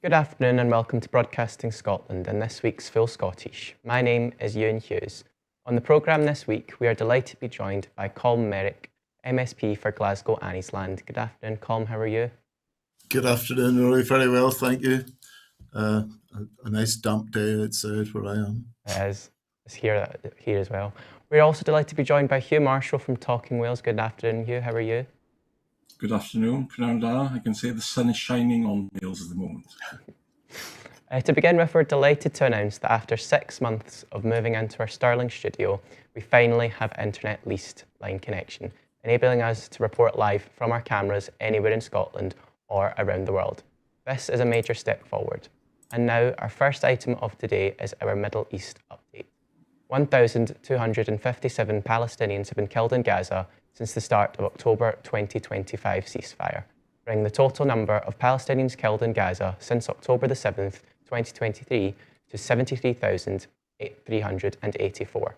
Good afternoon and welcome to Broadcasting Scotland and this week's Full Scottish. My name is Euan Hughes. On the programme this week, we are delighted to be joined by Colm Merrick, MSP for Glasgow Anniesland. Good afternoon, Colm, how are you? Good afternoon, Rory. Very well, thank you. A nice damp day outside where I am. It's here as well. We're also delighted to be joined by Hugh Marshall from Talking Wales. Good afternoon, Hugh, how are you? Good afternoon, Pnawn Da. I can say the sun is shining on Wales at the moment. To begin with, we're delighted to announce that after 6 months of moving into our Stirling Studio, we finally have internet leased line connection, enabling us to report live from our cameras anywhere in Scotland or around the world. This is a major step forward. And now, our first item of today is our Middle East update. 1,257 Palestinians have been killed in Gaza since the start of October 2025 ceasefire, bringing the total number of Palestinians killed in Gaza since October the 7th, 2023 to 73,384.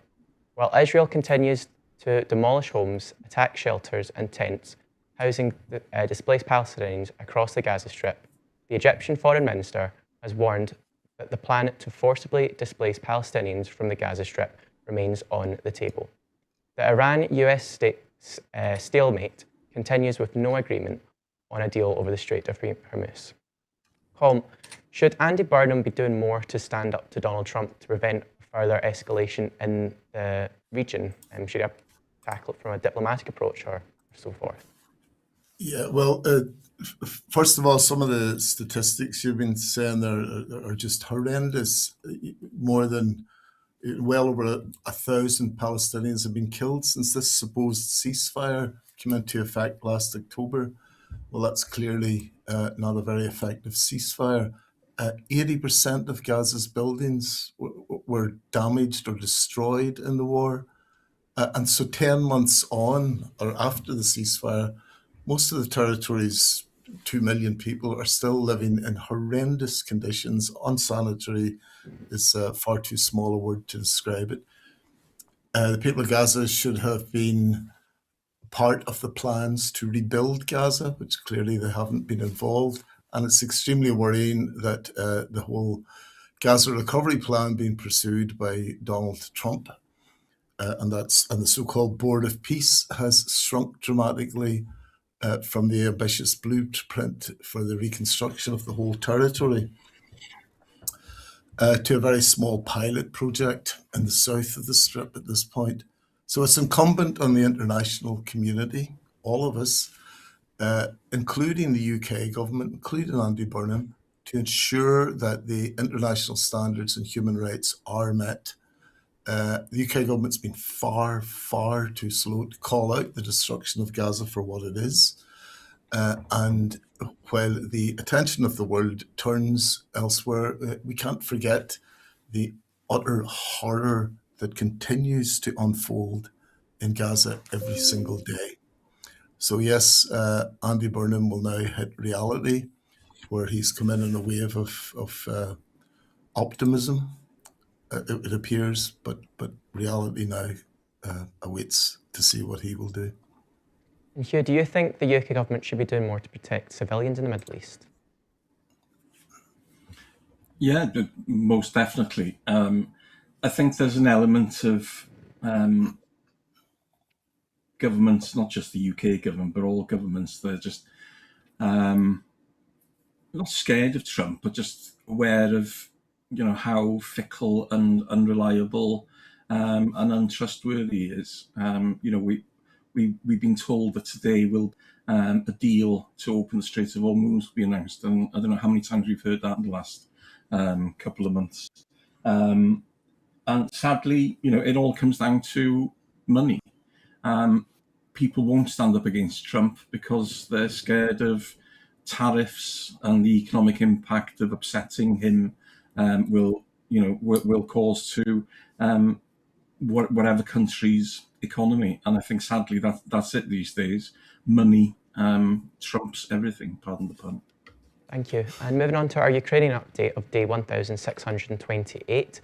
While Israel continues to demolish homes, attack shelters and tents housing displaced Palestinians across the Gaza Strip, the Egyptian Foreign Minister has warned that the plan to forcibly displace Palestinians from the Gaza Strip remains on the table. The Iran-US stalemate continues with no agreement on a deal over the Strait of Hormuz. Colm, should Andy Burnham be doing more to stand up to Donald Trump to prevent further escalation in the region? Should he tackle it from a diplomatic approach or so forth? Yeah, well, first of all, some of the statistics you've been saying there are just horrendous. Well over 1,000 Palestinians have been killed since this supposed ceasefire came into effect last October. Well, that's clearly not a very effective ceasefire. 80% of Gaza's buildings were damaged or destroyed in the war. And so 10 months on, or after the ceasefire, most of the territory's 2 million people are still living in horrendous conditions. Unsanitary is far too small a word to describe it. The people of Gaza should have been part of the plans to rebuild Gaza, which clearly they haven't been involved. And it's extremely worrying that the whole Gaza recovery plan being pursued by Donald Trump and the so-called Board of Peace has shrunk dramatically from the ambitious blueprint for the reconstruction of the whole territory to a very small pilot project in the south of the Strip at this point. So it's incumbent on the international community, all of us, including the UK government, including Andy Burnham, to ensure that the international standards and human rights are met. The UK government's been far, far too slow to call out the destruction of Gaza for what it is. And while the attention of the world turns elsewhere, we can't forget the utter horror that continues to unfold in Gaza every single day. So yes, Andy Burnham will now hit reality, where he's come in a wave of optimism, it appears, but reality now awaits to see what he will do. And Hugh, do you think the UK government should be doing more to protect civilians in the Middle East? Yeah, most definitely. I think there's an element of governments, not just the UK government, but all governments, they're just not scared of Trump, but just aware of, how fickle and unreliable and untrustworthy he is. We've been told that today a deal to open the Strait of Hormuz will be announced, and I don't know how many times we've heard that in the last couple of months. And sadly, it all comes down to money. People won't stand up against Trump because they're scared of tariffs and the economic impact of upsetting him will cause to whatever country's economy. And I think sadly that's it these days. Money trumps everything, pardon the pun. Thank you. And moving on to our Ukrainian update of day 1628.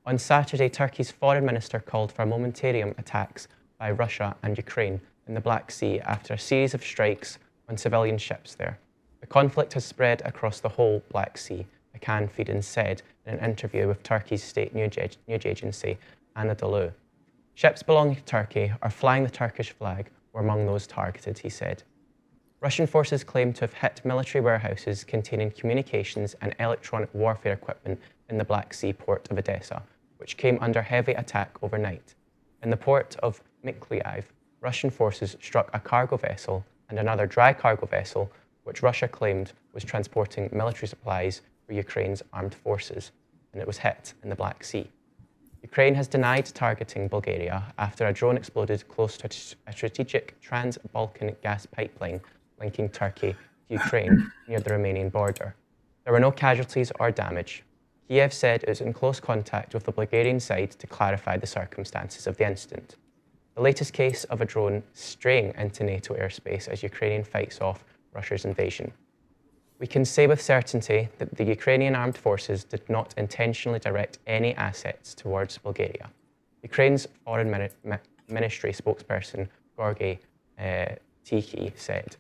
On Saturday, Turkey's foreign minister called for momentarium attacks by Russia and Ukraine in the Black Sea after a series of strikes on civilian ships there. The conflict has spread across the whole Black Sea, McCann Feeden said in an interview with Turkey's state news agency, Anadolu. Ships belonging to Turkey or flying the Turkish flag were among those targeted, he said. Russian forces claim to have hit military warehouses containing communications and electronic warfare equipment in the Black Sea port of Odessa, which came under heavy attack overnight. In the port of Mykolaiv, Russian forces struck a cargo vessel and another dry cargo vessel, which Russia claimed was transporting military supplies for Ukraine's armed forces, and it was hit in the Black Sea. Ukraine has denied targeting Bulgaria after a drone exploded close to a strategic trans-Balkan gas pipeline linking Turkey to Ukraine near the Romanian border. There were no casualties or damage. Kiev said it was in close contact with the Bulgarian side to clarify the circumstances of the incident. The latest case of a drone straying into NATO airspace as Ukraine fights off Russia's invasion. We can say with certainty that the Ukrainian armed forces did not intentionally direct any assets towards Bulgaria. Ukraine's foreign ministry spokesperson, Georgy Tykhy, said.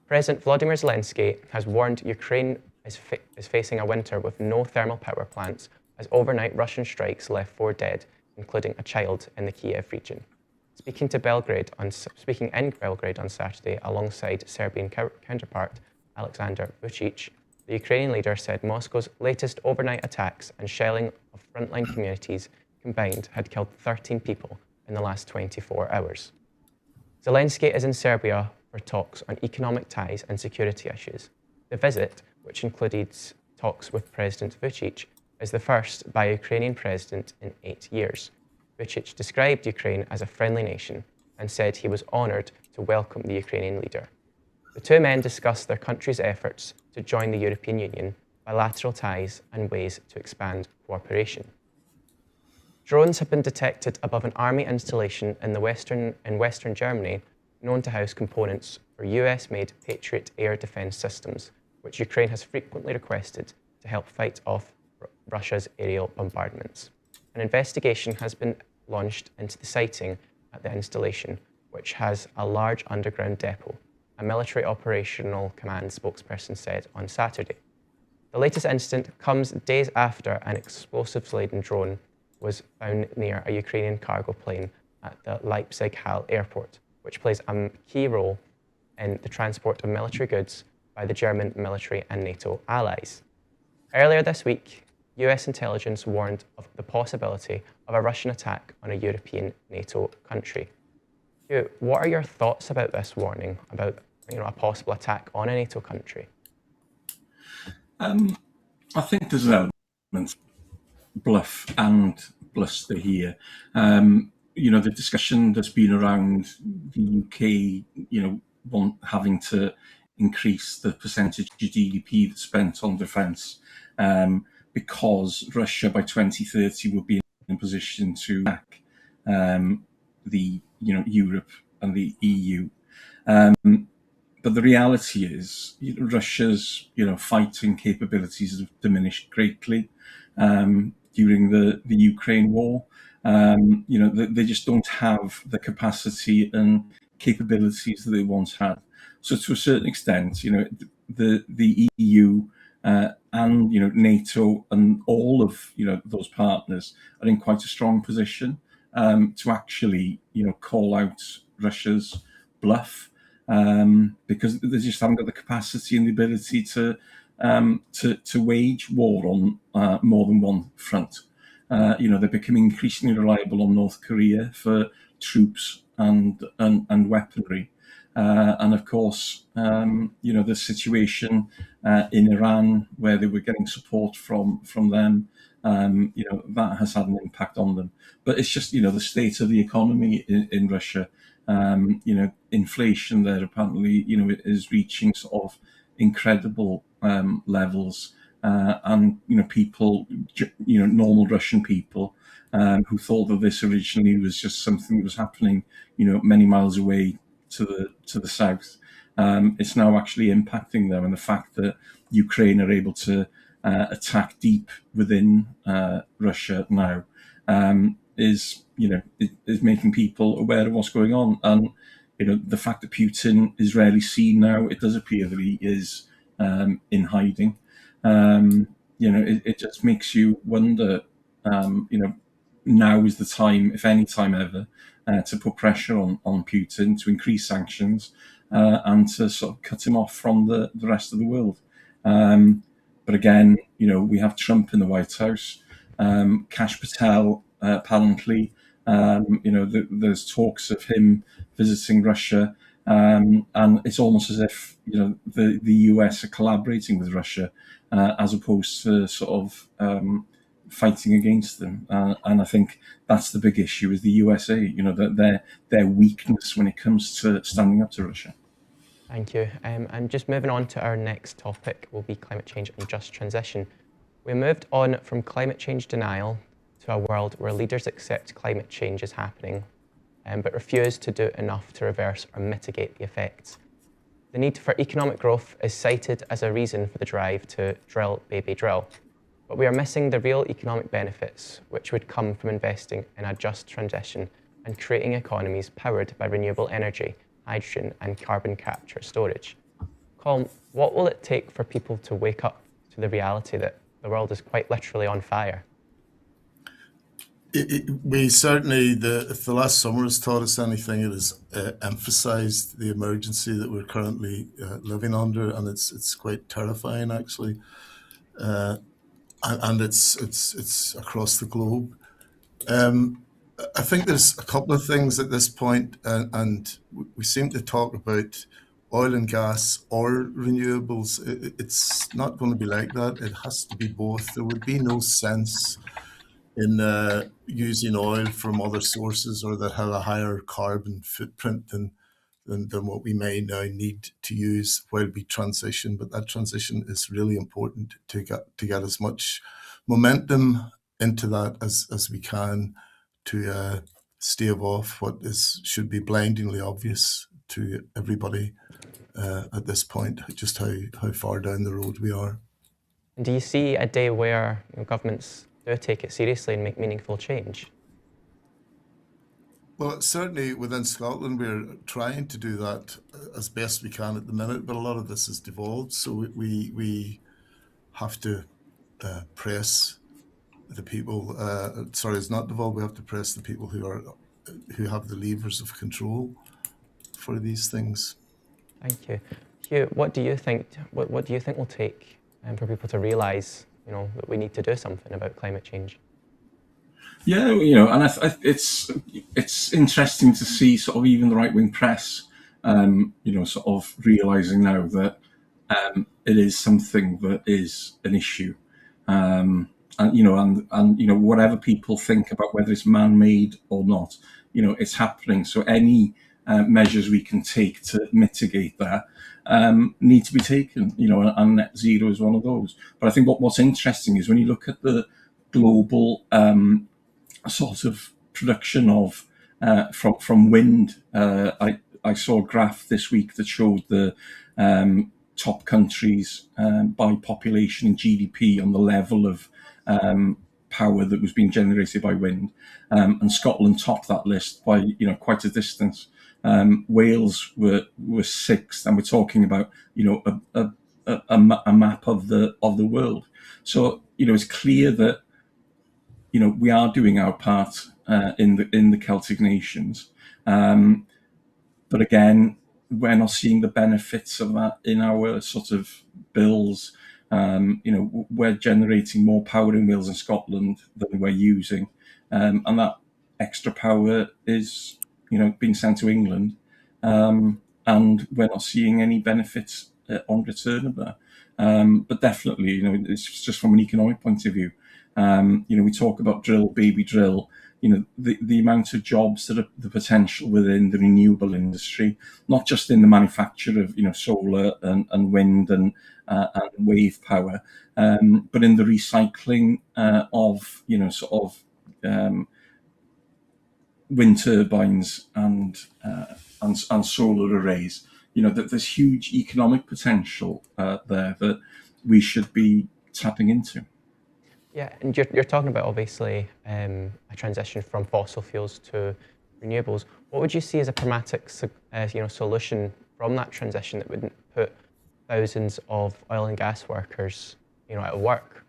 President Volodymyr Zelensky has warned Ukraine is facing a winter with no thermal power plants as overnight Russian strikes left 4 dead, including a child in the Kiev region. Speaking in Belgrade on Saturday alongside Serbian counterpart Alexander Vučić, the Ukrainian leader said Moscow's latest overnight attacks and shelling of frontline communities combined had killed 13 people in the last 24 hours. Zelensky is in Serbia for talks on economic ties and security issues. The visit, which included talks with President Vučić, is the first by a Ukrainian president in 8 years. Vučić described Ukraine as a friendly nation and said he was honoured to welcome the Ukrainian leader. The two men discussed their country's efforts to join the European Union, bilateral ties, and ways to expand cooperation. Drones have been detected above an army installation in western Germany known to house components for US-made Patriot air defense systems, which Ukraine has frequently requested to help fight off Russia's aerial bombardments. An investigation has been launched into the siting at the installation, which has a large underground depot, a military operational command spokesperson said on Saturday. The latest incident comes days after an explosives-laden drone was found near a Ukrainian cargo plane at the Leipzig-Halle airport, which plays a key role in the transport of military goods by the German military and NATO allies. Earlier this week, US intelligence warned of the possibility of a Russian attack on a European NATO country. What are your thoughts about this warning, about a possible attack on a NATO country? I think there's an element of bluff and bluster here. The discussion that's been around the UK, having to increase the percentage of GDP that's spent on defence, because Russia by 2030 will be in a position to attack Europe and the EU. But the reality is, Russia's fighting capabilities have diminished greatly during the Ukraine war. They just don't have the capacity and capabilities that they once had. So to a certain extent, the EU and NATO and all of those partners are in quite a strong position to actually call out Russia's bluff, because they just haven't got the capacity and the ability to wage war on more than one front. They're becoming increasingly reliable on North Korea for troops and weaponry. And of course, the situation in Iran, where they were getting support from them, that has had an impact on them. But it's just, the state of the economy in Russia. Inflation there apparently, is reaching sort of incredible levels. And people, normal Russian people, who thought that this originally was just something that was happening, many miles away to the south, it's now actually impacting them. And the fact that Ukraine are able to attack deep within Russia now is making people aware of what's going on. And the fact that Putin is rarely seen now, it does appear that he is in hiding. It just makes you wonder, now is the time, if any time ever, to put pressure on Putin to increase sanctions and to sort of cut him off from the rest of the world. But again, we have Trump in the White House. Kash Patel, apparently, there's talks of him visiting Russia, and it's almost as if the US are collaborating with Russia as opposed to sort of fighting against them. And I think that's the big issue is the USA. Their weakness when it comes to standing up to Russia. Thank you. And just moving on to our next topic will be climate change and just transition. We moved on from climate change denial to a world where leaders accept climate change is happening, but refuse to do enough to reverse or mitigate the effects. The need for economic growth is cited as a reason for the drive to drill, baby, drill. But we are missing the real economic benefits which would come from investing in a just transition and creating economies powered by renewable energy, hydrogen and carbon capture storage. Colm, what will it take for people to wake up to the reality that the world is quite literally on fire? We certainly, if the last summer has taught us anything, it has emphasised the emergency that we're currently living under, and it's quite terrifying actually, and it's across the globe. I think there's a couple of things at this point, and we seem to talk about oil and gas or renewables. It's not going to be like that. It has to be both. There would be no sense in using oil from other sources or that have a higher carbon footprint than what we may now need to use while we transition. But that transition is really important to get as much momentum into that as we can to stave off what should be blindingly obvious to everybody at this point, just how far down the road we are. And do you see a day where governments do take it seriously and make meaningful change? Well, certainly within Scotland, we're trying to do that as best we can at the minute, but a lot of this has devolved, so we have to press the people. It's not devolved. We have to press the people who have the levers of control for these things. Thank you, Hugh. What do you think? What do you think will take for people to realise, that we need to do something about climate change? Yeah, and it's interesting to see sort of even the right-wing press, sort of realising now that it is something that is an issue, and whatever people think about whether it's man-made or not, it's happening. So any measures we can take to mitigate that need to be taken, and net zero is one of those. But I think what's interesting is when you look at the global sort of production of from wind. I saw a graph this week that showed the top countries by population and GDP on the level of power that was being generated by wind, and Scotland topped that list by quite a distance. Wales were sixth, and we're talking about a map of the world. So it's clear that we are doing our part in the Celtic nations, but again, we're not seeing the benefits of that in our sort of bills. We're generating more power in Wales and Scotland than we're using, and that extra power is being sent to England, and we're not seeing any benefits on return of that. But definitely, it's just from an economic point of view. We talk about drill, baby, drill. The amount of jobs that are the potential within the renewable industry, not just in the manufacture of solar and wind and wave power, but in the recycling of wind turbines and solar arrays. That there's huge economic potential there that we should be tapping into. Yeah, and you're talking about obviously a transition from fossil fuels to renewables. What would you see as a pragmatic solution from that transition that wouldn't put thousands of oil and gas workers out of work?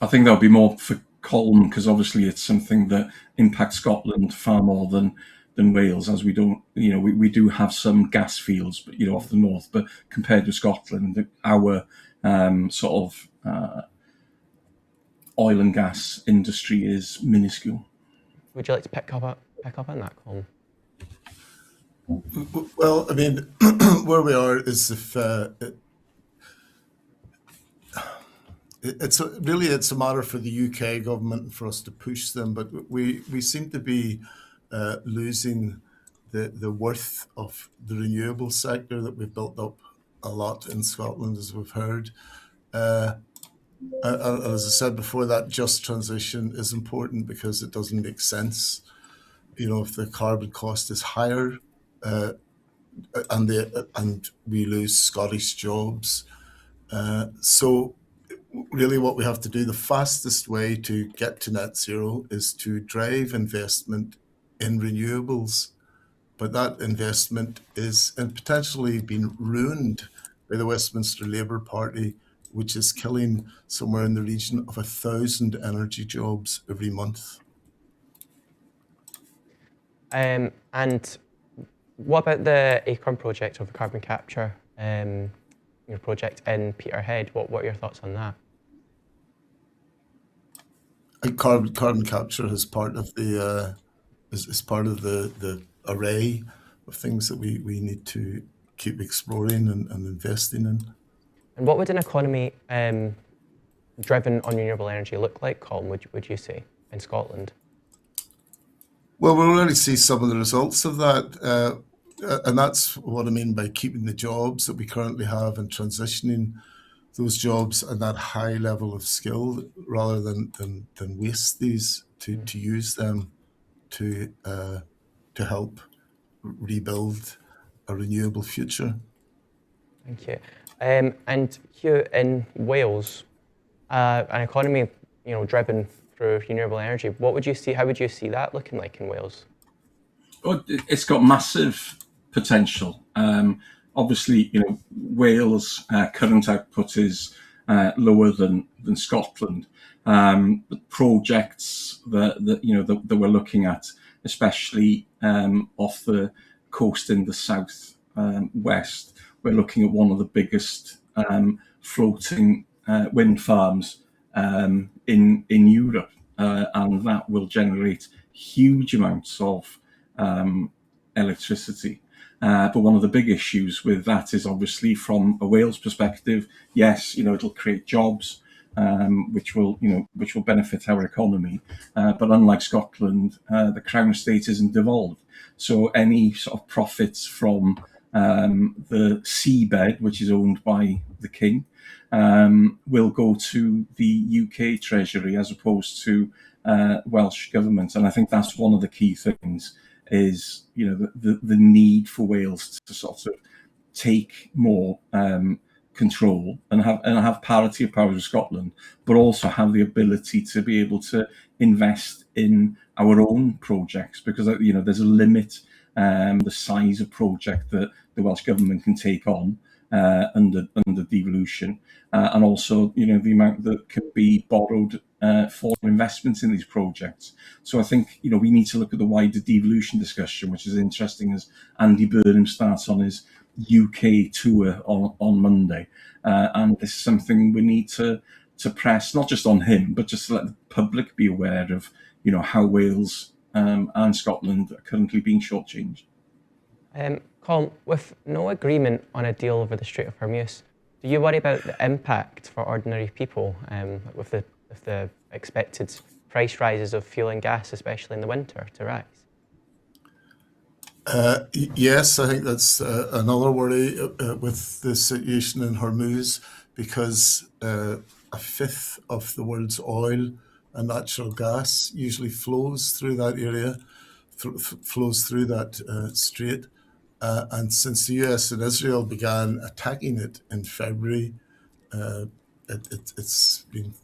I think that'll be more for Colm, because obviously it's something that impacts Scotland far more than Wales, as we don't, we do have some gas fields, but off the north. But compared to Scotland, our sort of oil and gas industry is minuscule. Would you like to pick up on that, Colm? Well, I mean, where we are is if it's a matter for the UK government and for us to push them, but we seem to be losing the worth of the renewable sector that we've built up a lot in Scotland, as we've heard. As I said before, that just transition is important because it doesn't make sense. If the carbon cost is higher, and we lose Scottish jobs. So really what we have to do, the fastest way to get to net zero is to drive investment in renewables. But that investment is potentially been ruined by the Westminster Labour Party, which is killing somewhere in the region of 1,000 energy jobs every month. And what about the Acorn project of the carbon capture project in Peterhead? What are your thoughts on that? Carbon capture is part of the array of things that we need to keep exploring and investing in. And what would an economy driven on renewable energy look like, Colm, would you say, in Scotland? Well, we'll already see some of the results of that. And that's what I mean by keeping the jobs that we currently have and transitioning those jobs at that high level of skill rather than waste these, to use them to help rebuild a renewable future. Thank you. And here in Wales, an economy driven through renewable energy, how would you see that looking like in Wales? Well, it's got massive potential. Obviously, Wales' current output is lower than Scotland. The projects that we're looking at, especially off the coast in the south west, we're looking at one of the biggest floating wind farms in Europe, and that will generate huge amounts of electricity. But one of the big issues with that is obviously from a Wales perspective. Yes, it'll create jobs, which will benefit our economy. But unlike Scotland, the Crown Estate isn't devolved, so any sort of profits from the seabed, which is owned by the King, will go to the UK Treasury as opposed to Welsh government. And I think that's one of the key things, is the need for Wales to sort of take more control and have parity of power with Scotland, but also have the ability to be able to invest in our own projects, because there's a limit the size of project that the Welsh government can take on under devolution, and also the amount that can be borrowed for investments in these projects. So I think we need to look at the wider devolution discussion, which is interesting, as Andy Burnham starts on his UK tour on Monday, and this is something we need to press, not just on him, but just to let the public be aware of how Wales and Scotland are currently being shortchanged. Colm, with no agreement on a deal over the Strait of Hormuz, do you worry about the impact for ordinary people with the expected price rises of fuel and gas, especially in the winter, to rise? Yes, I think that's another worry with the situation in Hormuz, because a fifth of the world's oil and natural gas usually flows through that area, flows through that strait. And since the US and Israel began attacking it in February, it's been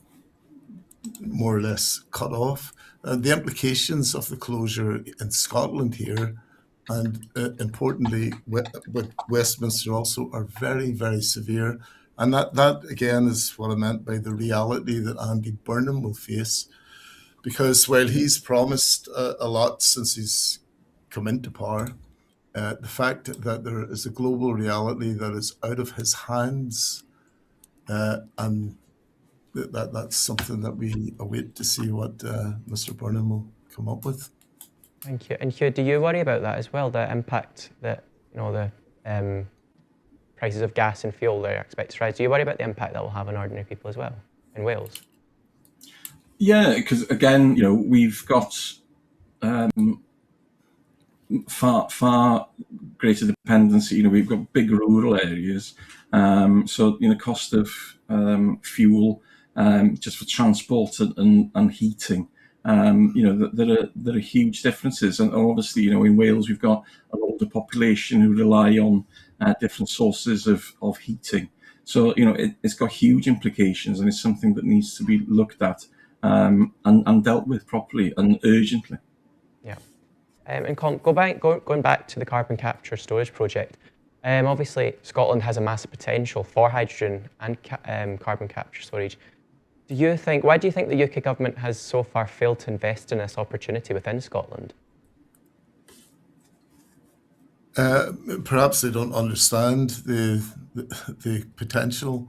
more or less cut off. The implications of the closure in Scotland here, and importantly with Westminster also, are very, very severe. And that again is what I meant by the reality that Andy Burnham will face. Because while he's promised a lot since he's come into power, the fact that there is a global reality that is out of his hands, and that's something that we await to see what Mr. Burnham will come up with. Thank you. And Hugh, do you worry about that as well, the impact that, the prices of gas and fuel are expected to rise? Do you worry about the impact that will have on ordinary people as well in Wales? Yeah, because again, we've got far greater dependency. We've got big rural areas, so cost of fuel just for transport and heating. There are huge differences, and obviously, in Wales we've got an older population who rely on different sources of heating. So it's got huge implications, and it's something that needs to be looked at and dealt with properly and urgently. Yeah. And Colm, going back to the carbon capture storage project, obviously Scotland has a massive potential for hydrogen and carbon capture storage. Why do you think the UK government has so far failed to invest in this opportunity within Scotland? Perhaps they don't understand the potential.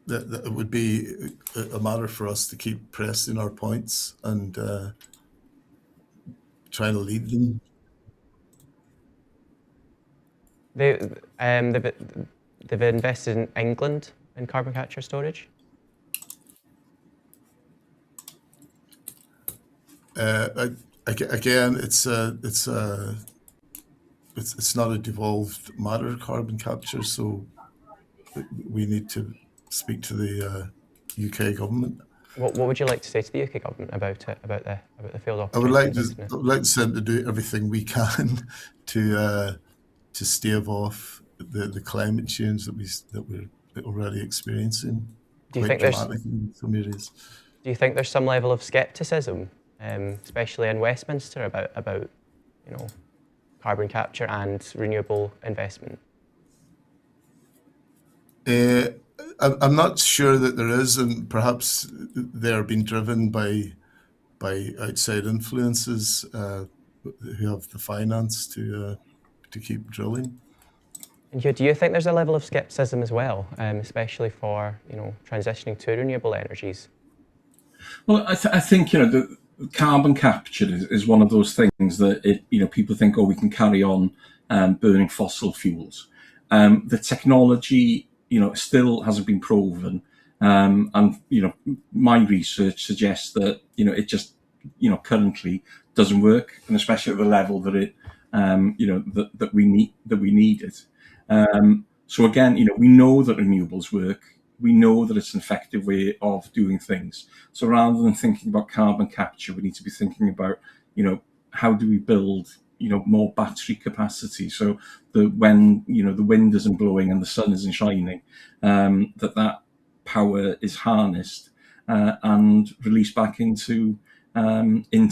That it would be a matter for us to keep pressing our points and trying to lead them. They've invested in England in carbon capture storage. Again, it's not a devolved matter, carbon capture, so we need to speak to the UK government. What would you like to say to the UK government about the field opportunity? I would like to say to do everything we can to stave off the climate change that we're already experiencing. Do you think there's in some areas? Do you think there's some level of scepticism, especially in Westminster, about carbon capture and renewable investment? I'm not sure that there is, and perhaps they're being driven by outside influences who have the finance to keep drilling. And do you think there's a level of scepticism as well, especially for transitioning to renewable energies? Well, I think the carbon capture is one of those things that people think, we can carry on burning fossil fuels. The technology still hasn't been proven, and my research suggests that it just currently doesn't work, and especially at the level that it that we need it. So again, we know that renewables work. We know that it's an effective way of doing things. So rather than thinking about carbon capture, we need to be thinking about how do we build more battery capacity, so that when the wind isn't blowing and the sun isn't shining, that power is harnessed and released back into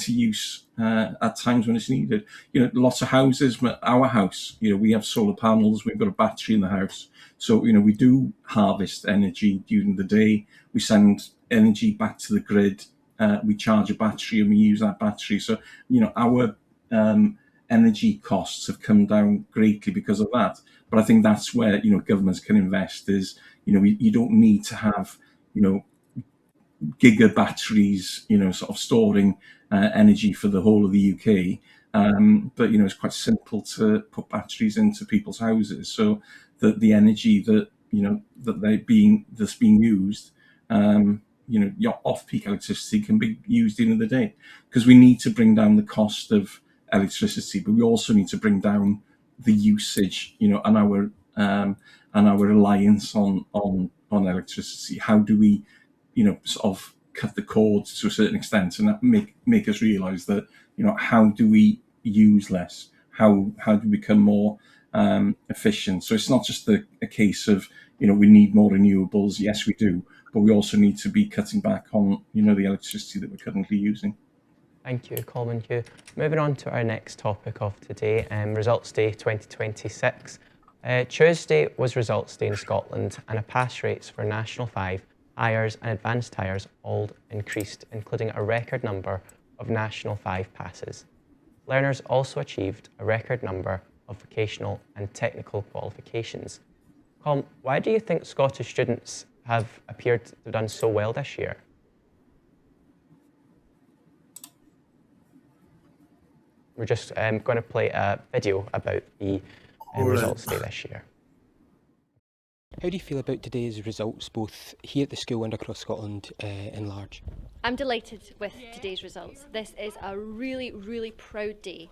use at times when it's needed. Lots of houses, our house, we have solar panels, we've got a battery in the house, so we do harvest energy during the day. We send energy back to the grid. We charge a battery and we use that battery. So our energy costs have come down greatly because of that. But I think that's where governments can invest. Is you don't need to have giga batteries sort of storing energy for the whole of the UK. But it's quite simple to put batteries into people's houses, so that the energy that that's being used, your off-peak electricity can be used in the day, because we need to bring down the cost of electricity, but we also need to bring down the usage, and our reliance on electricity. How do we, sort of cut the cords to a certain extent, and that make us realise that, how do we use less? How do we become more efficient? So it's not just a case of, we need more renewables. Yes, we do, but we also need to be cutting back on, the electricity that we're currently using. Thank you, Colm and Hugh. Moving on to our next topic of today, Results Day 2026. Tuesday was Results Day in Scotland, and pass rates for National 5, Highers and Advanced Highers all increased, including a record number of National 5 passes. Learners also achieved a record number of vocational and technical qualifications. Colm, why do you think Scottish students have appeared to have done so well this year? We're just going to play a video about the Results Day this year. How do you feel about today's results, both here at the school and across Scotland in large? I'm delighted with today's results. This is a really, really proud day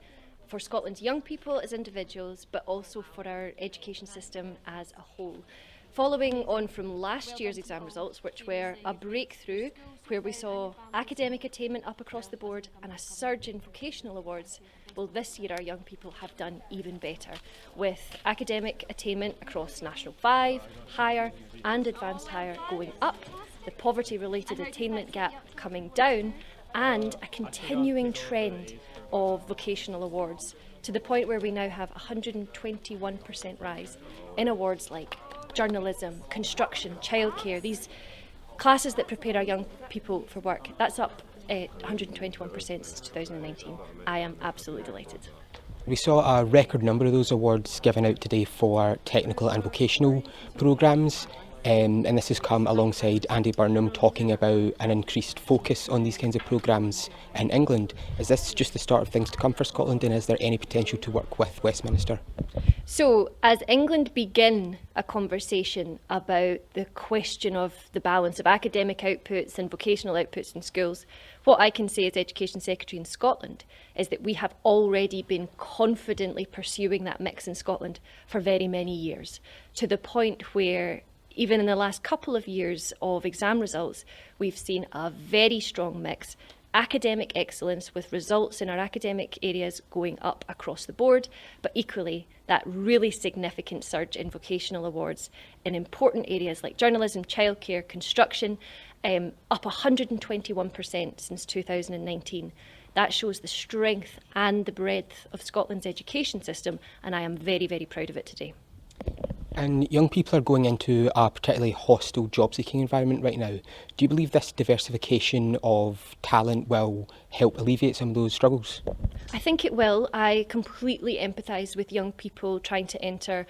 for Scotland's young people as individuals, but also for our education system as a whole. Following on from last year's exam results, which were a breakthrough, where we saw academic attainment up across the board and a surge in vocational awards, well, this year our young people have done even better, with academic attainment across National 5, Higher and Advanced Higher going up, the poverty-related attainment gap coming down, and a continuing trend of vocational awards, to the point where we now have 121% rise in awards like journalism, construction, childcare, these classes that prepare our young people for work. That's up 121% since 2019. I am absolutely delighted. We saw a record number of those awards given out today for technical and vocational programmes, and this has come alongside Andy Burnham talking about an increased focus on these kinds of programmes in England. Is this just the start of things to come for Scotland, and is there any potential to work with Westminster? So, as England begin a conversation about the question of the balance of academic outputs and vocational outputs in schools, what I can say as Education Secretary in Scotland is that we have already been confidently pursuing that mix in Scotland for very many years, to the point where even in the last couple of years of exam results, we've seen a very strong mix. Academic excellence with results in our academic areas going up across the board, but equally that really significant surge in vocational awards in important areas like journalism, childcare, construction, up 121% since 2019. That shows the strength and the breadth of Scotland's education system, and I am very, very proud of it today. And young people are going into a particularly hostile job-seeking environment right now. Do you believe this diversification of talent will help alleviate some of those struggles? I think it will. I completely empathise with young people trying to enter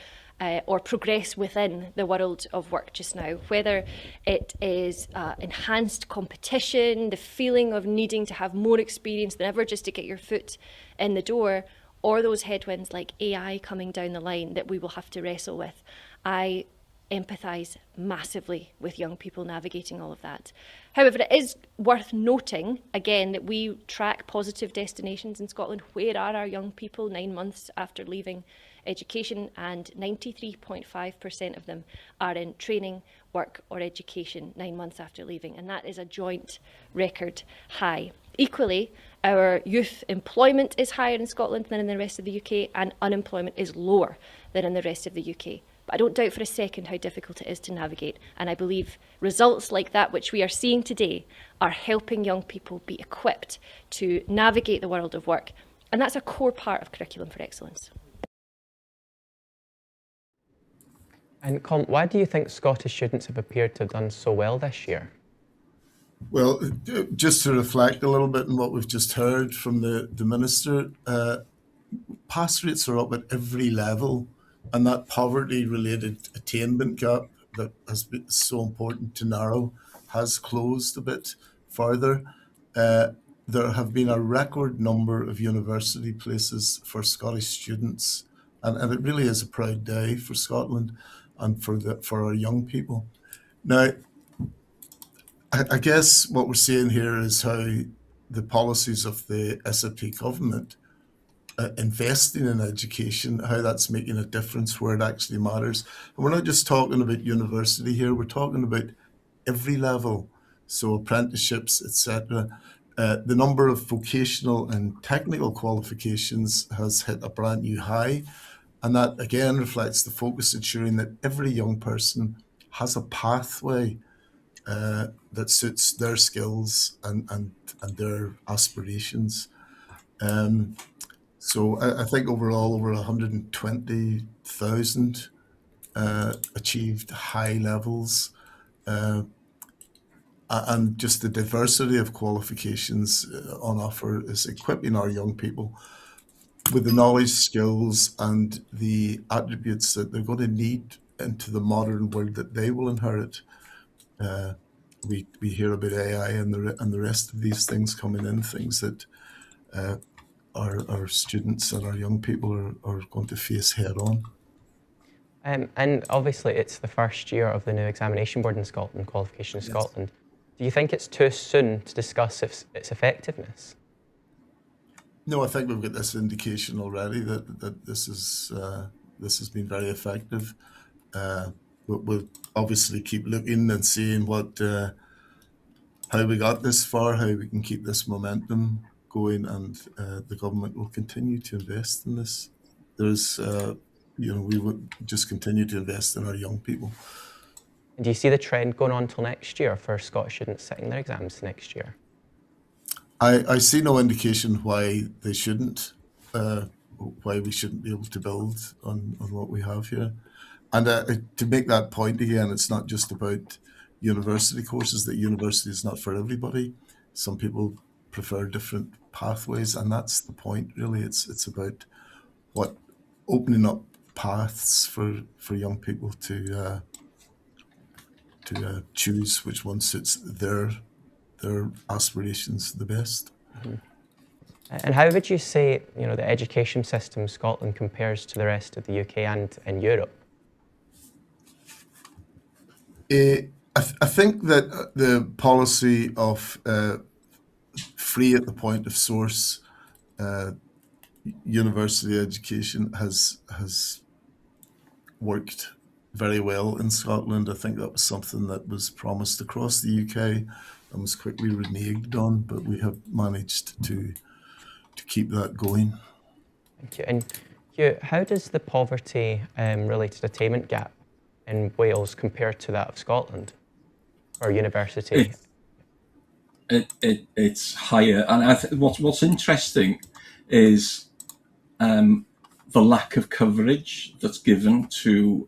or progress within the world of work just now, whether it is enhanced competition, the feeling of needing to have more experience than ever just to get your foot in the door, or those headwinds like AI coming down the line that we will have to wrestle with. I empathise massively with young people navigating all of that. However, it is worth noting, again, that we track positive destinations in Scotland. Where are our young people 9 months after leaving education? And 93.5% of them are in training, work or education 9 months after leaving. And that is a joint record high. Equally, our youth employment is higher in Scotland than in the rest of the UK, and unemployment is lower than in the rest of the UK. But I don't doubt for a second how difficult it is to navigate, and I believe results like that which we are seeing today are helping young people be equipped to navigate the world of work, and that's a core part of Curriculum for Excellence. And Colm, why do you think Scottish students have appeared to have done so well this year? Well, just to reflect a little bit on what we've just heard from the Minister, pass rates are up at every level, and that poverty-related attainment gap that has been so important to narrow has closed a bit further. There have been a record number of university places for Scottish students, and it really is a proud day for Scotland and for our young people. Now, I guess what we're seeing here is how the policies of the SNP government investing in education, how that's making a difference where it actually matters. And we're not just talking about university here, we're talking about every level, so apprenticeships, etc. The number of vocational and technical qualifications has hit a brand new high, and that again reflects the focus ensuring that every young person has a pathway that suits their skills and their aspirations. So I think overall over 120,000 achieved high levels, and just the diversity of qualifications on offer is equipping our young people with the knowledge, skills, and the attributes that they're going to need into the modern world that they will inherit. We hear about AI and the rest of these things coming in, things that our students and our young people are going to face head on. And obviously, it's the first year of the new examination board in Scotland, Qualification Yes. Scotland. Do you think it's too soon to discuss its effectiveness? No, I think we've got this indication already that this has been very effective. We'll obviously keep looking and seeing how we got this far, how we can keep this momentum going, and the government will continue to invest in this. There's, we would just continue to invest in our young people. And do you see the trend going on till next year for Scottish students sitting their exams next year? I see no indication why they shouldn't, why we shouldn't be able to build on what we have here. And to make that point again, it's not just about university courses, that university is not for everybody. Some people prefer different pathways, and that's the point, really. It's about opening up paths for young people to choose which one suits their aspirations the best. Mm-hmm. And how would you say, the education system in Scotland compares to the rest of the UK and in Europe? I think that the policy of free at the point of source university education has worked very well in Scotland. I think that was something that was promised across the UK and was quickly reneged on, but we have managed to keep that going. Thank you. And Hugh, how does the poverty-related attainment gap in Wales compare to that of Scotland or university? It's higher, and what's interesting is the lack of coverage that's given to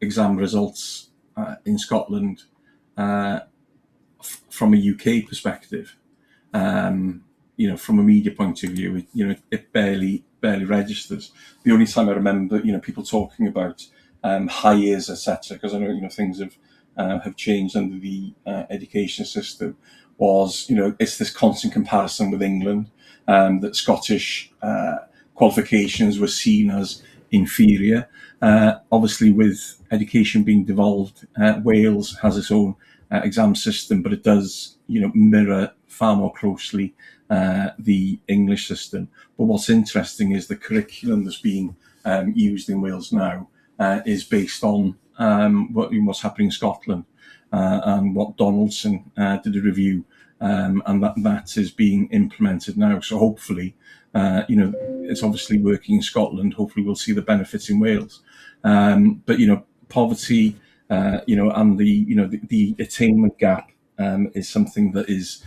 exam results in Scotland from a UK perspective. From a media point of view, it barely registers. The only time I remember, people talking about high years, etc., because I know, things have changed under the education system, was, it's this constant comparison with England, that Scottish qualifications were seen as inferior. Obviously, with education being devolved, Wales has its own exam system, but it does, mirror far more closely the English system. But what's interesting is the curriculum that's being used in Wales now is based on what's happening in Scotland, and what Donaldson did a review, and that is being implemented now. So hopefully, it's obviously working in Scotland. Hopefully, we'll see the benefits in Wales. But poverty, and the attainment gap is something that is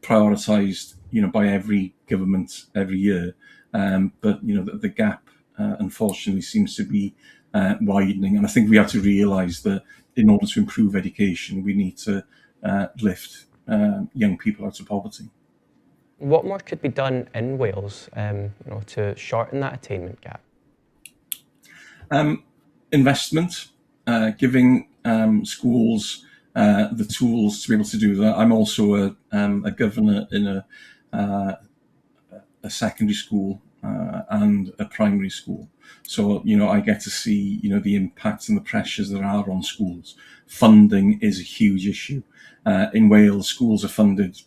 prioritised, by every government every year. But the gap, unfortunately, seems to be widening, and I think we have to realise that in order to improve education, we need to lift young people out of poverty. What more could be done in Wales, to shorten that attainment gap? Investment, giving schools the tools to be able to do that. I'm also a governor in a secondary school and a primary school. So, I get to see, the impacts and the pressures that are on schools. Funding is a huge issue. In Wales, schools are funded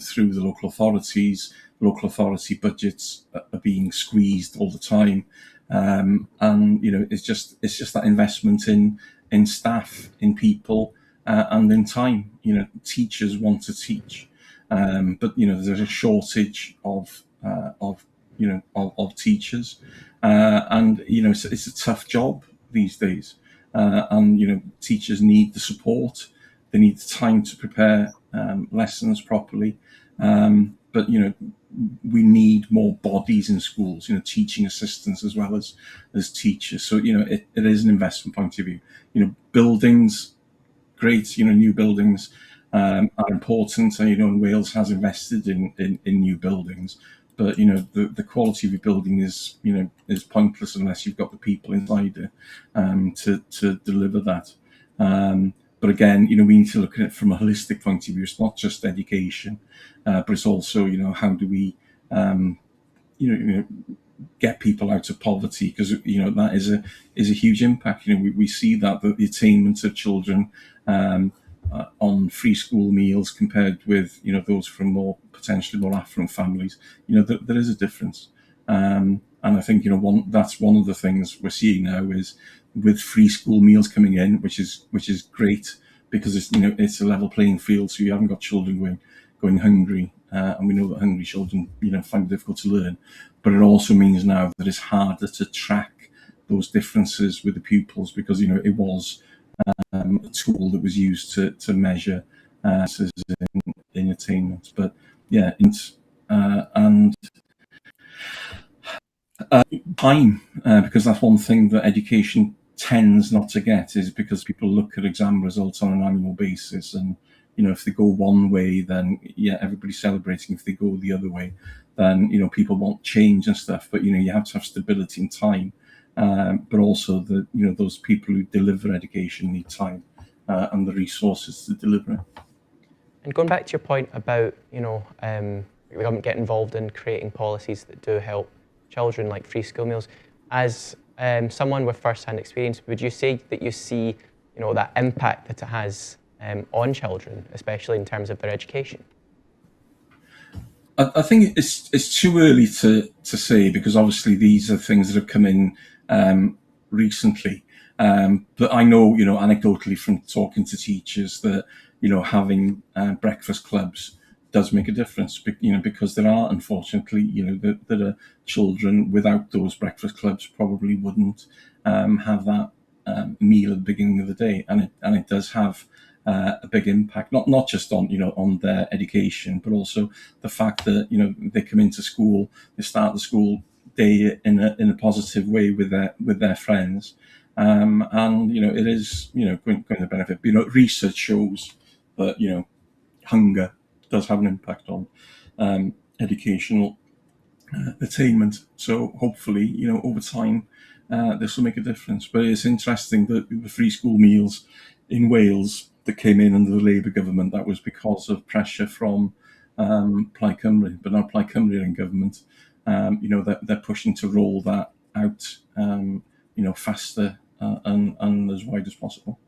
through the local authorities. Local authority budgets are being squeezed all the time. And, it's just that investment in staff, in people, and in time. Teachers want to teach, but there's a shortage of teachers, and it's a tough job these days, and teachers need the support, they need time to prepare lessons properly. But we need more bodies in schools, teaching assistants as well as teachers. So it is an investment point of view. Buildings, great. New buildings are important, and Wales has invested in new buildings. But the quality of your building is pointless unless you've got the people inside it to deliver that. But again, we need to look at it from a holistic point of view. It's not just education, but it's also how do we get people out of poverty, because that is a huge impact. We see that the attainment of children on free school meals compared with those from potentially more affluent families, there is a difference. And I think that's one of the things we're seeing now is with free school meals coming in, which is great, because it's a level playing field, so you haven't got children going hungry, and we know that hungry children find it difficult to learn. But it also means now that it's harder to track those differences with the pupils, because it was a tool that was used to measure in attainment. But yeah, and time, because that's one thing that education tends not to get, is because people look at exam results on an annual basis, and if they go one way, then everybody's celebrating. If they go the other way, then people want change and stuff. But you have to have stability in time, but also that those people who deliver education need time and the resources to deliver it. And going back to your point about the government getting involved in creating policies that do help children, like free school meals, as someone with first-hand experience, would you say that you see that impact that it has on children, especially in terms of their education? I think it's too early to say, because obviously these are things that have come in recently. But I know, anecdotally from talking to teachers, that having breakfast clubs does make a difference. Because there are, unfortunately, that are children without those breakfast clubs probably wouldn't have that meal at the beginning of the day, and it does have a big impact, not just on their education, but also the fact that they come into school, they start the school day in a positive way with their friends, and it is going to benefit. Research shows that hunger does have an impact on educational attainment. So hopefully over time this will make a difference. But it's interesting that the free school meals in Wales that came in under the Labour government, that was because of pressure from Plaid Cymru. But now Plaid Cymru are in government, they're pushing to roll that out faster and as wide as possible.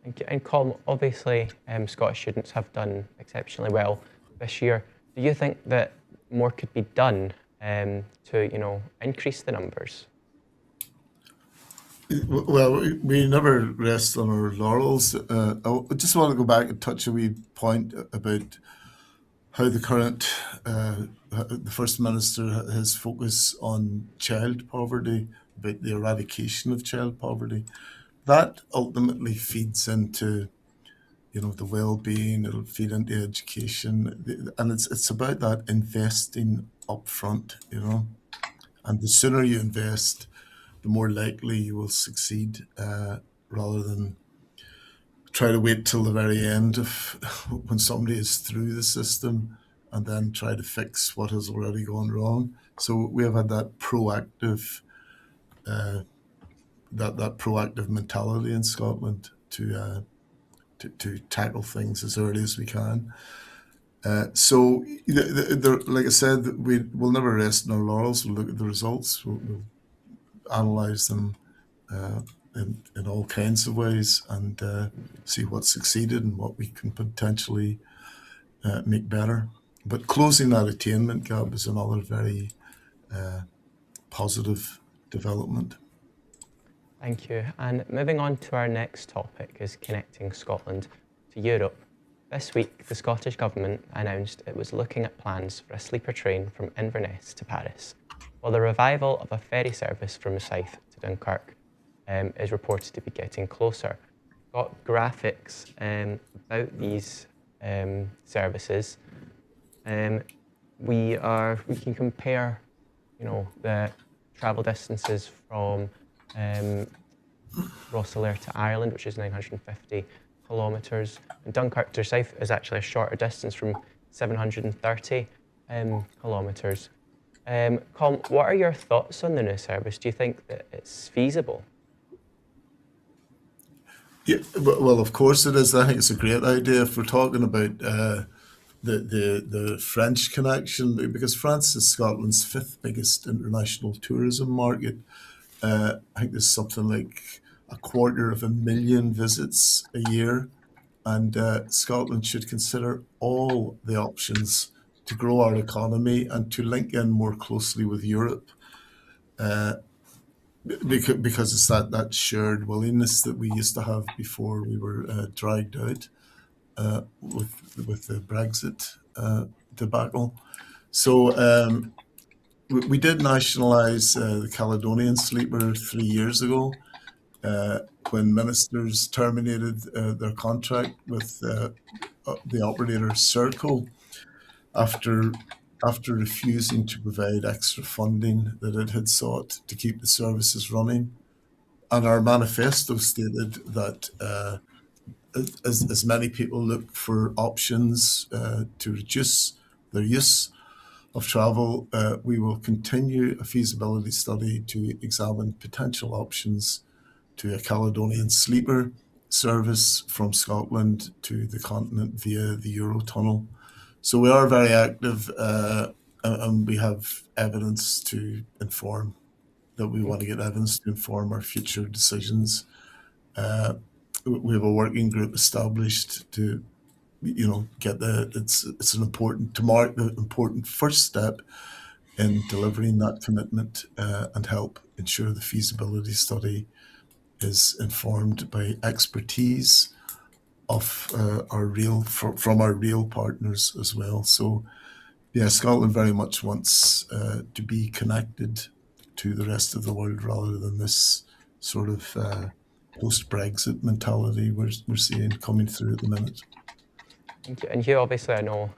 Thank you. And Colm, obviously Scottish students have done exceptionally well this year. Do you think that more could be done to increase the numbers? Well, we never rest on our laurels. I just want to go back and touch a wee point about how the current, the First Minister has focus on child poverty, about the eradication of child poverty. That ultimately feeds into, the well-being. It'll feed into education, and it's about that investing upfront, and the sooner you invest, the more likely you will succeed, rather than try to wait till the very end of when somebody is through the system and then try to fix what has already gone wrong. So we have had that proactive that proactive mentality in Scotland to tackle things as early as we can. So, like I said, we'll never rest on our laurels. We'll look at the results. We'll analyse them in all kinds of ways, and see what succeeded and what we can potentially make better. But closing that attainment gap is another very positive development. Thank you. And moving on to our next topic is connecting Scotland to Europe. This week, the Scottish Government announced it was looking at plans for a sleeper train from Inverness to Paris, while the revival of a ferry service from the south to Dunkirk is reported to be getting closer. got graphics about these services. We can compare, the travel distances from Rosslare to Ireland, which is 950 kilometres, and Dunkirk to South is actually a shorter distance from 730 kilometres. Colm, what are your thoughts on the new service? Do you think that it's feasible? Yeah, well, of course it is. I think it's a great idea if we're talking about the French connection, because France is Scotland's fifth biggest international tourism market. I think there's something like 250,000 visits a year, and Scotland should consider all the options to grow our economy and to link in more closely with Europe. Because it's that shared willingness that we used to have before we were dragged out with the Brexit debacle. So we did nationalise the Caledonian Sleeper 3 years ago when ministers terminated their contract with the operator Serco after refusing to provide extra funding that it had sought to keep the services running. And our manifesto stated that as many people look for options to reduce their use of travel, we will continue a feasibility study to examine potential options to a Caledonian Sleeper service from Scotland to the continent via the Eurotunnel. So we are very active, and we have evidence to inform that we want to get evidence to inform our future decisions. We have a working group established to, get it's an important to mark the important first step in delivering that commitment and help ensure the feasibility study is informed by expertise of from our real partners as well. So yeah, Scotland very much wants to be connected to the rest of the world rather than this sort of post-Brexit mentality we're seeing coming through at the minute. And Hugh, obviously I know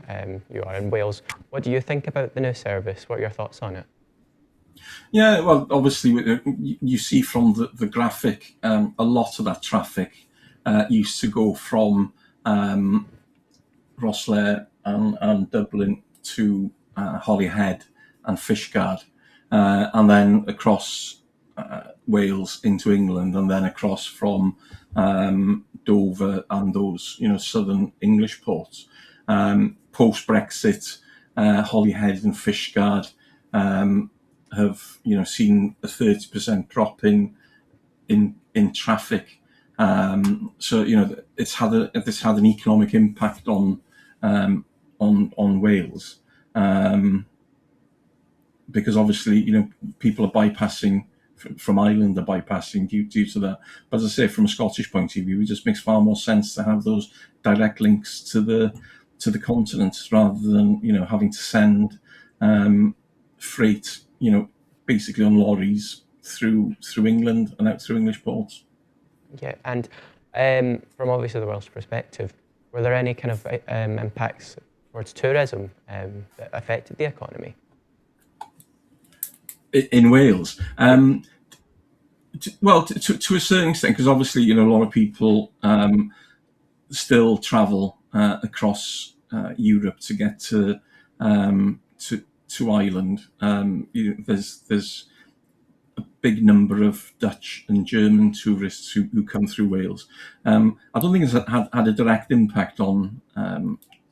you are in Wales. What do you think about the new service? What are your thoughts on it? Yeah, well, obviously you see from the graphic, a lot of that traffic used to go from Rosslare and Dublin to Holyhead and Fishguard, and then across Wales into England, and then across from Dover and those southern English ports. Post Brexit, Holyhead and Fishguard have seen a 30% drop in traffic. So it's had an economic impact on Wales, because obviously people are bypassing from Ireland, are bypassing due to that. But as I say, from a Scottish point of view, it just makes far more sense to have those direct links to the continent rather than having to send freight basically on lorries through England and out through English ports. Yeah, and from obviously the Welsh perspective, were there any kind of impacts towards tourism that affected the economy? In Wales? Well, to a certain extent, because obviously, a lot of people still travel across Europe to get to Ireland. There's a big number of Dutch and German tourists who come through Wales. I don't think it's had a direct impact on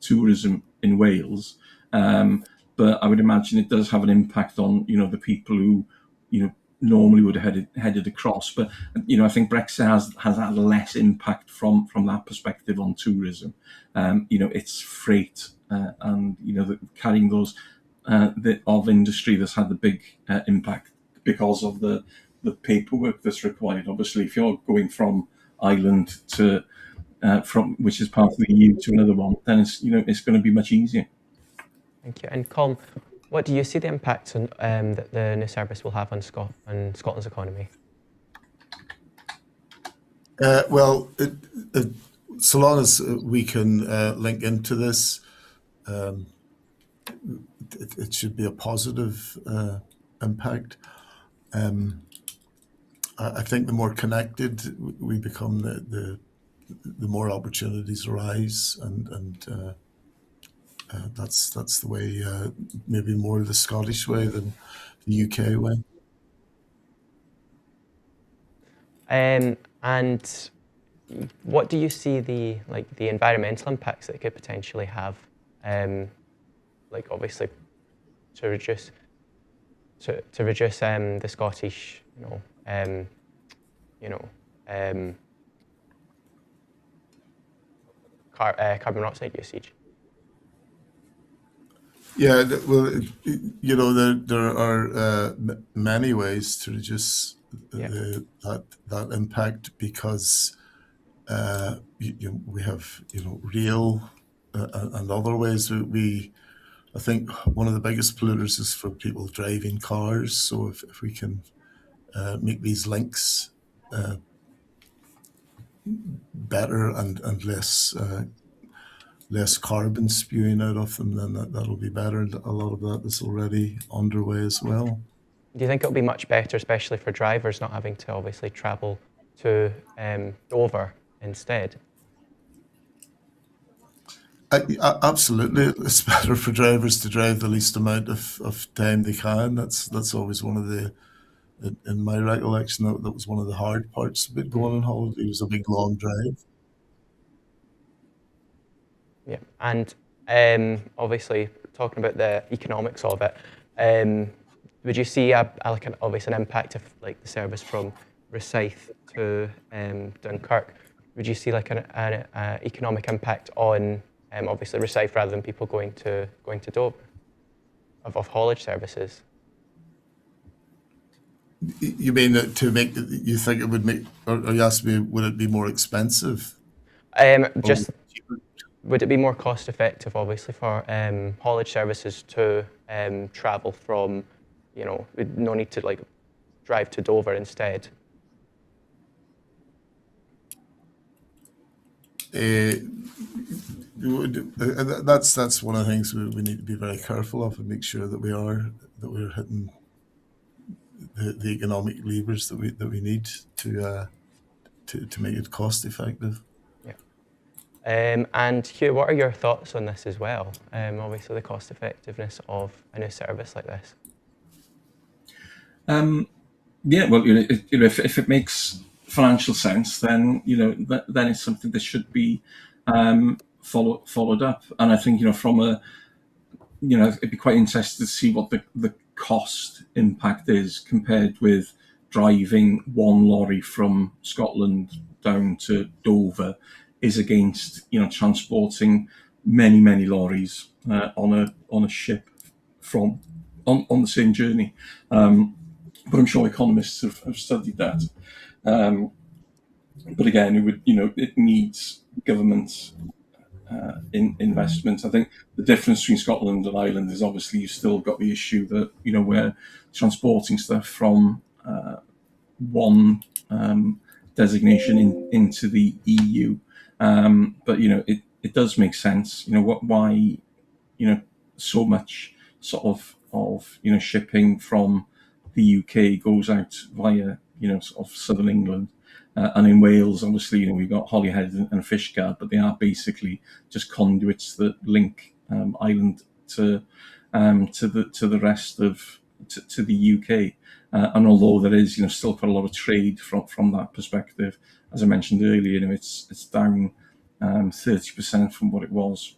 tourism in Wales, but I would imagine it does have an impact on the people who normally would have headed across. But I think Brexit has had less impact from that perspective on tourism. It's freight and carrying those of industry that's had the big impact because of the paperwork that's required. Obviously, if you're going from Ireland to from which is part of the EU to another one, then it's going to be much easier. Thank you. And Colm, what do you see the impact on, that the new service will have on Scotland's economy? Well, so long as we can link into this, um, it should be a positive impact. Um, I think the more connected we become, the more opportunities arise, and that's the way, maybe more the Scottish way than the UK way. And what do you see the environmental impacts that it could potentially have? Like obviously to reduce the Scottish, you know, um, carbon monoxide usage. Yeah, well, there are many ways to reduce Yeah. that impact, because we have rail, and other ways. I think one of the biggest polluters is for people driving cars. So if we can make these links better, and less carbon spewing out of them, then that'll be better. And a lot of that is already underway as well. Do you think it'll be much better, especially for drivers not having to obviously travel to Dover instead? Absolutely, it's better for drivers to drive the least amount of time they can. That's always one of the, in my recollection, that was one of the hard parts about going on holiday. It was a big long drive. Yeah, and obviously talking about the economics of it, would you see obviously an impact of like the service from Rosyth to Dunkirk? Would you see like an economic impact on obviously Rosyth rather than people going to Dover of haulage services? You mean that you think it would make, or you asked me, would it be more expensive? Just would it be more cost effective, obviously, for haulage services to travel from, with no need to like drive to Dover instead? That's one of the things we need to be very careful of, and make sure that we're hitting the economic levers that we need to make it cost effective. Yeah. And Hugh, what are your thoughts on this as well? Obviously, the cost effectiveness of a new service like this. Yeah, well, if it makes financial sense, then then it's something that should be followed up. And I think from a it'd be quite interesting to see what the cost impact is compared with driving one lorry from Scotland down to Dover is against transporting many lorries on a ship from on the same journey. But I'm sure economists have studied that. But again, it needs government investment. I think the difference between Scotland and Ireland is obviously you've still got the issue that we're transporting stuff from one designation into the EU. But it does make sense. Why so much sort of shipping from the UK goes out via sort of southern England. And in Wales, obviously, we've got Holyhead and Fishguard, but they are basically just conduits that link Ireland to the rest of to the UK. And although there is still quite a lot of trade from that perspective, as I mentioned earlier, it's down 30% from what it was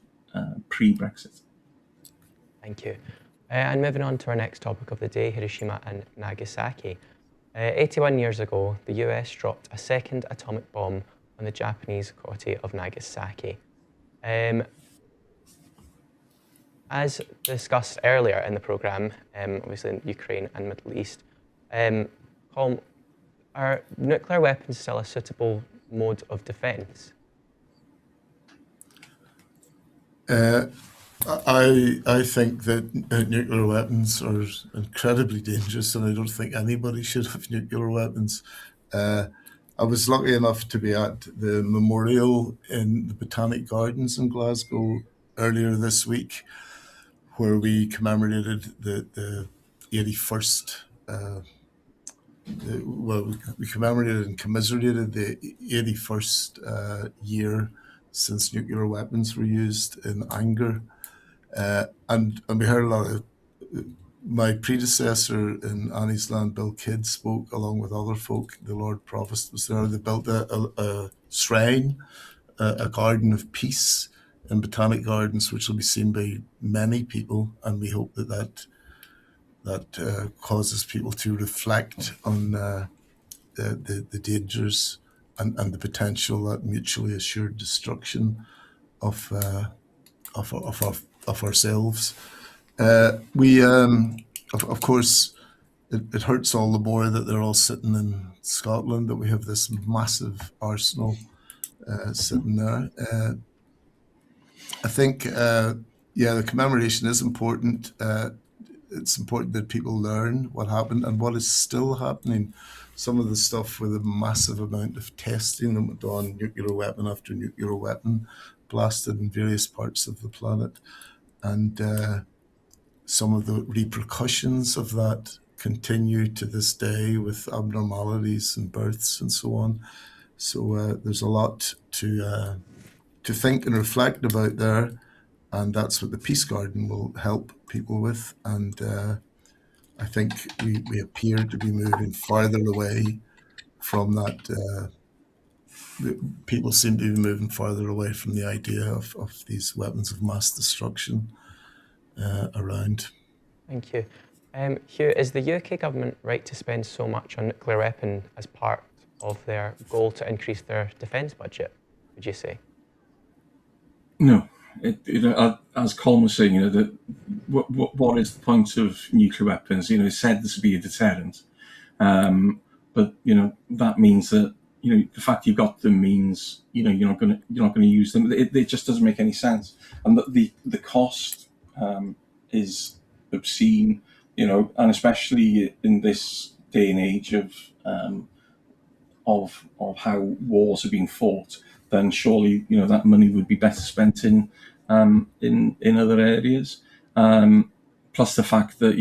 pre-Brexit. Thank you. And moving on to our next topic of the day, Hiroshima and Nagasaki. 81 years ago, the US dropped a second atomic bomb on the Japanese city of Nagasaki. As discussed earlier in the programme, obviously in Ukraine and Middle East, Colm, are nuclear weapons still a suitable mode of defence? I think that nuclear weapons are incredibly dangerous, and I don't think anybody should have nuclear weapons. I was lucky enough to be at the memorial in the Botanic Gardens in Glasgow earlier this week, where we commemorated the 81st. We commemorated and commiserated the 81st year since nuclear weapons were used in anger, and we heard a lot of. My predecessor in Annie's Land, Bill Kidd, spoke along with other folk. The Lord Provost was there. They built a shrine, a garden of peace in Botanic Gardens, which will be seen by many people, and we hope that causes people to reflect on the dangers and the potential that mutually assured destruction of ourselves. Of course, it hurts all the more that they're all sitting in Scotland, that we have this massive arsenal sitting there. I think, the commemoration is important. It's important that people learn what happened and what is still happening. Some of the stuff with a massive amount of testing that went on, nuclear weapon after nuclear weapon blasted in various parts of the planet. And some of the repercussions of that continue to this day with abnormalities and births and so on. So there's a lot to think and reflect about there, and that's what the Peace Garden will help people with. And I think we appear to be moving farther away from that. People seem to be moving farther away from the idea of these weapons of mass destruction around. Thank you. Hugh, is the UK government right to spend so much on nuclear weapon as part of their goal to increase their defence budget, would you say? No. As Colm was saying, that what is the point of nuclear weapons? It's said this would be a deterrent, but that means that the fact you've got them means you're not going to use them. It just doesn't make any sense, and the cost is obscene, and especially in this day and age of how wars are being fought, then surely that money would be better spent in other areas. Plus the fact that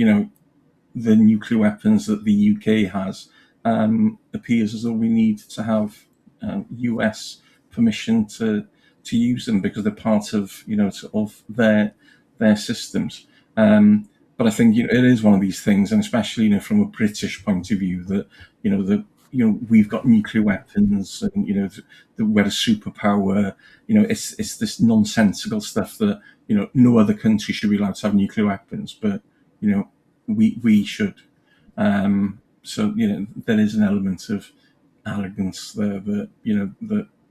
the nuclear weapons that the UK has appears as though we need to have US permission to use them because they're part of of their systems. But I think it is one of these things, and especially from a British point of view, that we've got nuclear weapons, and we're a superpower. It's this nonsensical stuff that no other country should be allowed to have nuclear weapons, but we should. So there is an element of arrogance there that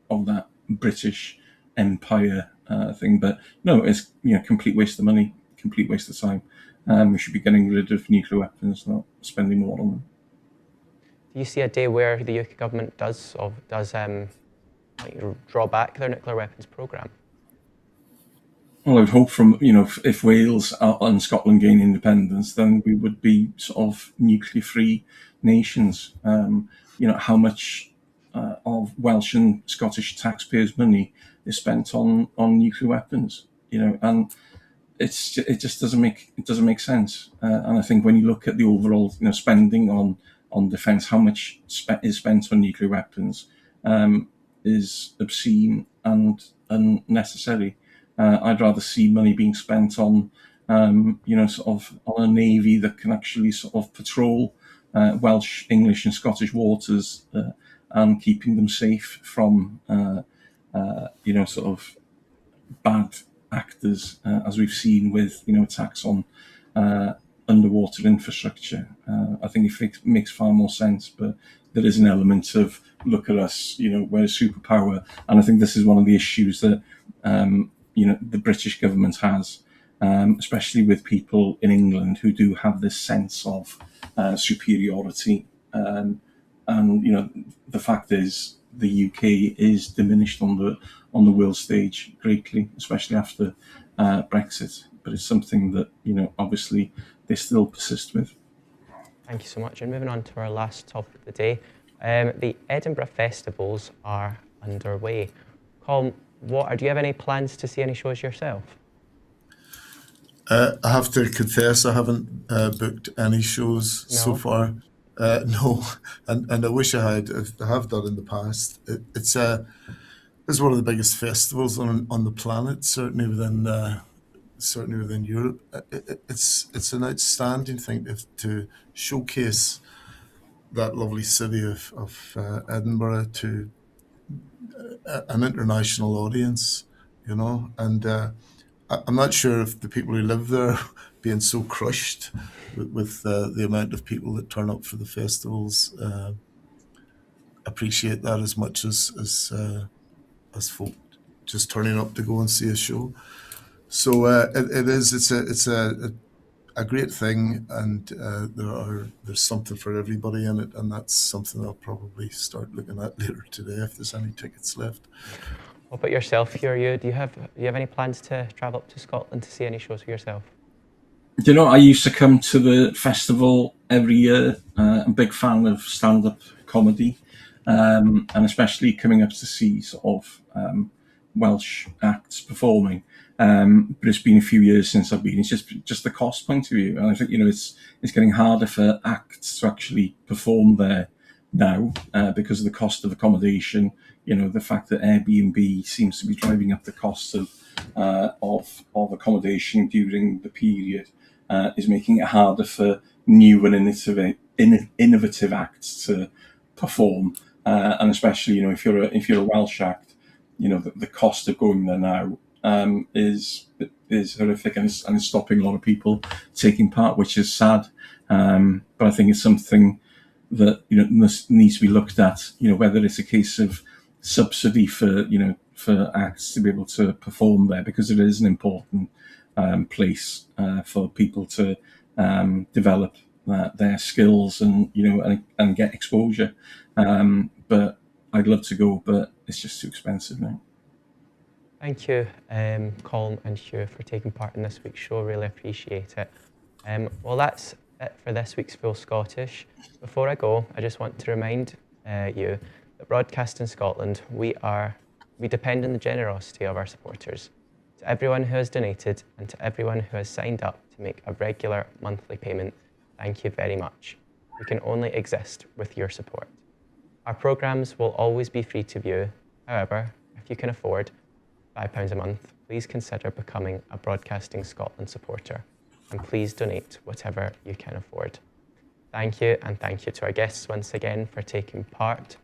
of that British Empire thing, but no, it's complete waste of money, complete waste of time. We should be getting rid of nuclear weapons, not spending more on them. Do you see a day where the UK government does draw back their nuclear weapons programme? Well, I would hope from if Wales and Scotland gain independence, then we would be sort of nuclear-free nations. How much of Welsh and Scottish taxpayers' money is spent on nuclear weapons? And it just doesn't make sense. And I think when you look at the overall spending on defence, how much is spent on nuclear weapons is obscene and unnecessary. I'd rather see money being spent on, sort of on a navy that can actually sort of patrol Welsh, English, and Scottish waters and keeping them safe from, sort of bad actors, as we've seen with attacks on underwater infrastructure. I think it makes far more sense, but there is an element of look at us, we're a superpower, and I think this is one of the issues that the British government has, especially with people in England who do have this sense of superiority, and the fact is the UK is diminished on the world stage greatly, especially after Brexit. But it's something that obviously they still persist with. Thank you so much. And moving on to our last topic of the day, The Edinburgh Festivals are underway. Colm, do you have any plans to see any shows yourself? I have to confess, I haven't booked any shows so No? far. No, and I wish I had. I have done in the past. It's one of the biggest festivals on the planet, certainly within Europe. It's an outstanding thing to showcase that lovely city of Edinburgh to an international audience, and I'm not sure if the people who live there being so crushed with the amount of people that turn up for the festivals appreciate that as much as folk just turning up to go and see a show. So it's a great thing, and there's something for everybody in it, and that's something I'll probably start looking at later today if there's any tickets left. What about yourself, Hugh? Do you have any plans to travel up to Scotland to see any shows for yourself? Do you know, I used to come to the festival every year. I'm a big fan of stand-up comedy, and especially coming up to see sort of Welsh acts performing. But it's been a few years since I've been. It's just the cost point of view, and I think it's getting harder for acts to actually perform there now because of the cost of accommodation. The fact that Airbnb seems to be driving up the costs of accommodation during the period is making it harder for new and innovative acts to perform, and especially if you're a Welsh act, the cost of going there now is horrific, and it's stopping a lot of people taking part, which is sad. But I think it's something that needs to be looked at. Whether it's a case of subsidy for acts to be able to perform there, because it is an important place for people to develop their skills and and get exposure. But I'd love to go, but it's just too expensive now. Thank you, Colm and Hugh, for taking part in this week's show. Really appreciate it. Well, that's it for this week's Full Scottish. Before I go, I just want to remind you that Broadcasting Scotland, we depend on the generosity of our supporters. To everyone who has donated and to everyone who has signed up to make a regular monthly payment, thank you very much. We can only exist with your support. Our programmes will always be free to view. However, if you can afford £5 a month, please consider becoming a Broadcasting Scotland supporter, and please donate whatever you can afford. Thank you, and thank you to our guests once again for taking part.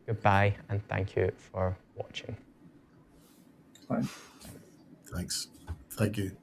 Goodbye, and thank you for watching. Bye. Thanks. Thank you.